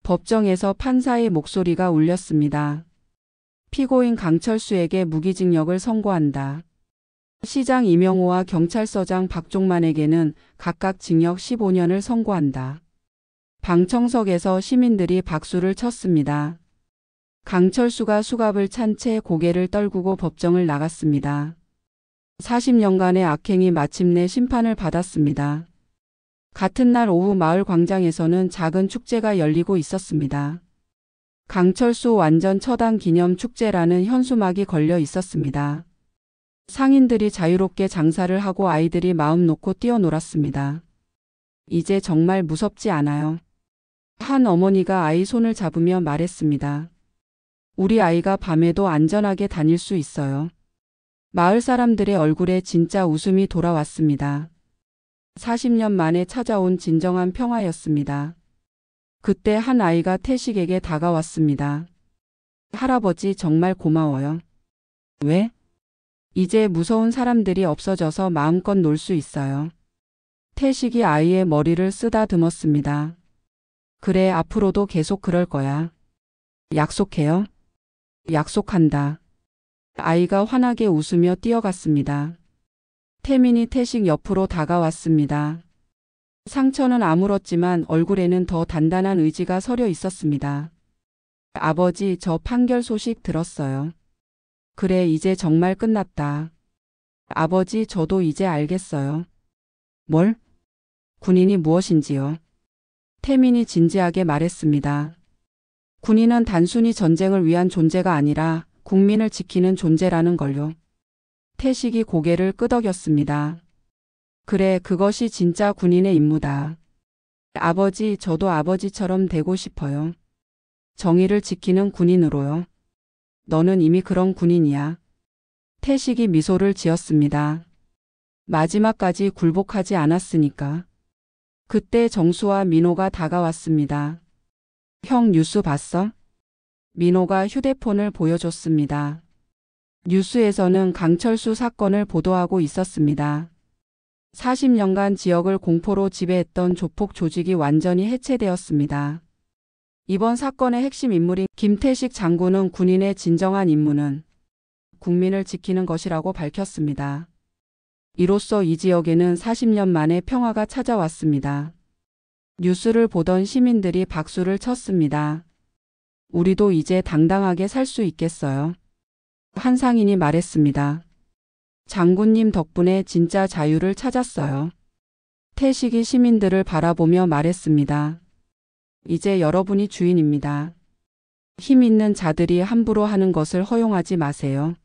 법정에서 판사의 목소리가 울렸습니다. 피고인 강철수에게 무기징역을 선고한다. 시장 이명호와 경찰서장 박종만에게는 각각 징역 15년을 선고한다. 방청석에서 시민들이 박수를 쳤습니다. 강철수가 수갑을 찬 채 고개를 떨구고 법정을 나갔습니다. 40년간의 악행이 마침내 심판을 받았습니다. 같은 날 오후 마을 광장에서는 작은 축제가 열리고 있었습니다. 강철수 완전 처단 기념 축제라는 현수막이 걸려 있었습니다. 상인들이 자유롭게 장사를 하고 아이들이 마음 놓고 뛰어놀았습니다. 이제 정말 무섭지 않아요. 한 어머니가 아이 손을 잡으며 말했습니다. 우리 아이가 밤에도 안전하게 다닐 수 있어요. 마을 사람들의 얼굴에 진짜 웃음이 돌아왔습니다. 40년 만에 찾아온 진정한 평화였습니다. 그때 한 아이가 태식에게 다가왔습니다. 할아버지, 정말 고마워요. 왜? 이제 무서운 사람들이 없어져서 마음껏 놀 수 있어요. 태식이 아이의 머리를 쓰다듬었습니다. 그래, 앞으로도 계속 그럴 거야. 약속해요? 약속한다. 아이가 환하게 웃으며 뛰어갔습니다. 태민이 태식 옆으로 다가왔습니다. 상처는 아물었지만 얼굴에는 더 단단한 의지가 서려 있었습니다. 아버지, 저 판결 소식 들었어요. 그래, 이제 정말 끝났다. 아버지, 저도 이제 알겠어요. 뭘? 군인이 무엇인지요? 태민이 진지하게 말했습니다. 군인은 단순히 전쟁을 위한 존재가 아니라 국민을 지키는 존재라는 걸요. 태식이 고개를 끄덕였습니다. 그래, 그것이 진짜 군인의 임무다. 아버지, 저도 아버지처럼 되고 싶어요. 정의를 지키는 군인으로요. 너는 이미 그런 군인이야. 태식이 미소를 지었습니다. 마지막까지 굴복하지 않았으니까. 그때 정수와 민호가 다가왔습니다. 형, 뉴스 봤어? 민호가 휴대폰을 보여줬습니다. 뉴스에서는 강철수 사건을 보도하고 있었습니다. 40년간 지역을 공포로 지배했던 조폭 조직이 완전히 해체되었습니다. 이번 사건의 핵심 인물인 김태식 장군은 군인의 진정한 임무는 국민을 지키는 것이라고 밝혔습니다. 이로써 이 지역에는 40년 만에 평화가 찾아왔습니다. 뉴스를 보던 시민들이 박수를 쳤습니다. 우리도 이제 당당하게 살 수 있겠어요. 한 상인이 말했습니다. 장군님 덕분에 진짜 자유를 찾았어요. 태식이 시민들을 바라보며 말했습니다. 이제 여러분이 주인입니다. 힘 있는 자들이 함부로 하는 것을 허용하지 마세요.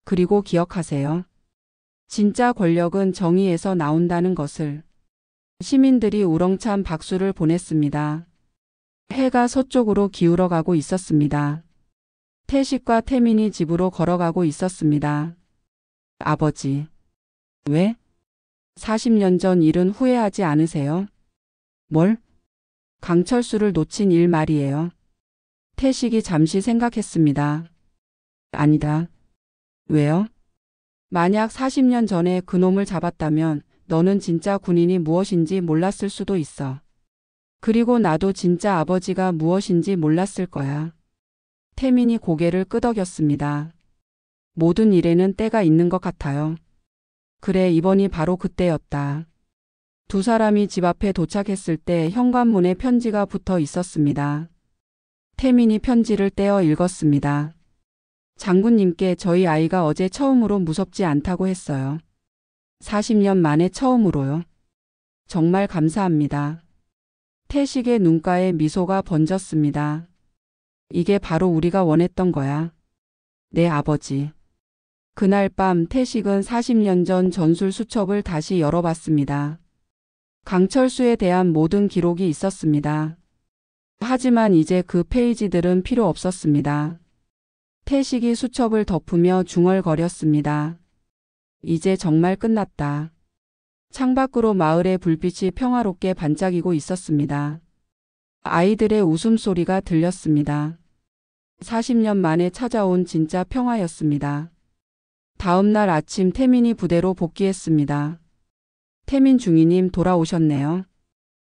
그리고 기억하세요. 진짜 권력은 정의에서 나온다는 것을. 시민들이 우렁찬 박수를 보냈습니다. 해가 서쪽으로 기울어가고 있었습니다. 태식과 태민이 집으로 걸어가고 있었습니다. 아버지. 왜? 40년 전 일은 후회하지 않으세요? 뭘? 강철수를 놓친 일 말이에요. 태식이 잠시 생각했습니다. 아니다. 왜요? 만약 40년 전에 그놈을 잡았다면 너는 진짜 군인이 무엇인지 몰랐을 수도 있어. 그리고 나도 진짜 아버지가 무엇인지 몰랐을 거야. 태민이 고개를 끄덕였습니다. 모든 일에는 때가 있는 것 같아요. 그래, 이번이 바로 그때였다. 두 사람이 집 앞에 도착했을 때 현관문에 편지가 붙어 있었습니다. 태민이 편지를 떼어 읽었습니다. 장군님께 저희 아이가 어제 처음으로 무섭지 않다고 했어요. 40년 만에 처음으로요. 정말 감사합니다. 태식의 눈가에 미소가 번졌습니다. 이게 바로 우리가 원했던 거야. 네, 아버지. 그날 밤 태식은 40년 전 전술 수첩을 다시 열어봤습니다. 강철수에 대한 모든 기록이 있었습니다. 하지만 이제 그 페이지들은 필요 없었습니다. 태식이 수첩을 덮으며 중얼거렸습니다. 이제 정말 끝났다. 창밖으로 마을의 불빛이 평화롭게 반짝이고 있었습니다. 아이들의 웃음소리가 들렸습니다. 40년 만에 찾아온 진짜 평화였습니다. 다음 날 아침 태민이 부대로 복귀했습니다. 태민 중위님 돌아오셨네요.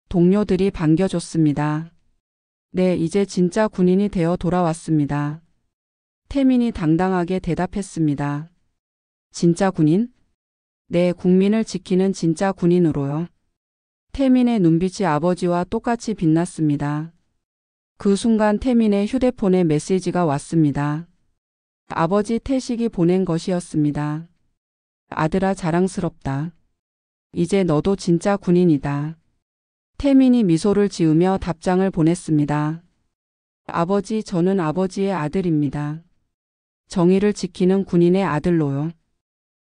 동료들이 반겨줬습니다. 네, 이제 진짜 군인이 되어 돌아왔습니다. 태민이 당당하게 대답했습니다. 진짜 군인? 네, 국민을 지키는 진짜 군인으로요. 태민의 눈빛이 아버지와 똑같이 빛났습니다. 그 순간 태민의 휴대폰에 메시지가 왔습니다. 아버지 태식이 보낸 것이었습니다. 아들아, 자랑스럽다. 이제 너도 진짜 군인이다. 태민이 미소를 지으며 답장을 보냈습니다. 아버지, 저는 아버지의 아들입니다. 정의를 지키는 군인의 아들로요.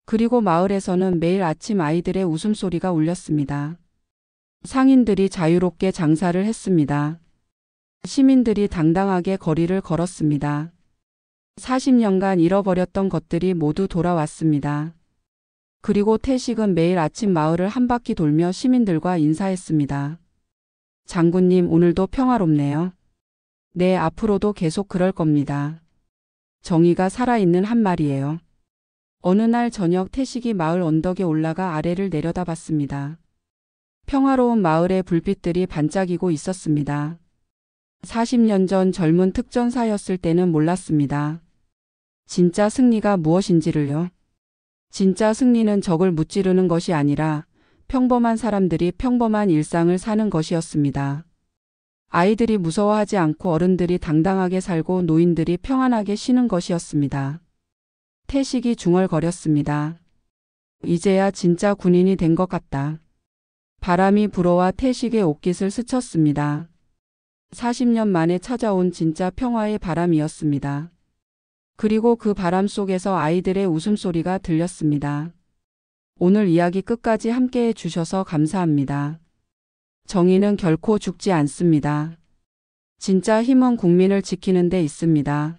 그리고 마을에서는 매일 아침 아이들의 웃음소리가 울렸습니다. 상인들이 자유롭게 장사를 했습니다. 시민들이 당당하게 거리를 걸었습니다. 40년간 잃어버렸던 것들이 모두 돌아왔습니다. 그리고 태식은 매일 아침 마을을 한 바퀴 돌며 시민들과 인사했습니다. 장군님, 오늘도 평화롭네요. 네, 앞으로도 계속 그럴 겁니다. 정의가 살아있는 한 말이에요. 어느 날 저녁 태식이 마을 언덕에 올라가 아래를 내려다봤습니다. 평화로운 마을의 불빛들이 반짝이고 있었습니다. 40년 전 젊은 특전사였을 때는 몰랐습니다. 진짜 승리가 무엇인지를요. 진짜 승리는 적을 무찌르는 것이 아니라 평범한 사람들이 평범한 일상을 사는 것이었습니다. 아이들이 무서워하지 않고 어른들이 당당하게 살고 노인들이 평안하게 쉬는 것이었습니다. 태식이 중얼거렸습니다. 이제야 진짜 군인이 된 것 같다. 바람이 불어와 태식의 옷깃을 스쳤습니다. 40년 만에 찾아온 진짜 평화의 바람이었습니다. 그리고 그 바람 속에서 아이들의 웃음소리가 들렸습니다. 오늘 이야기 끝까지 함께해 주셔서 감사합니다. 정의는 결코 죽지 않습니다. 진짜 힘은 국민을 지키는 데 있습니다.